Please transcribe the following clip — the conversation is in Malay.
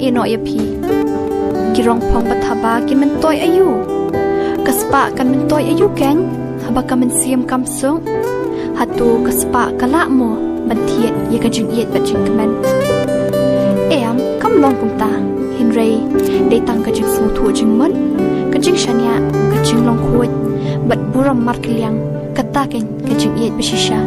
Ino ya pi girong pong bataba kin men toy ayu kaspa kan men toy ayu keng haba ka men siam kam sung hatu kaspa kala mo bantiet ye ka Jingieid bat jing kemen em kam long pung ta hin rei de tang ka jing su thu jing mon ka jing shania ka jing long khuit bat buram mar kliang kata ken ka Jingieid ba Shisha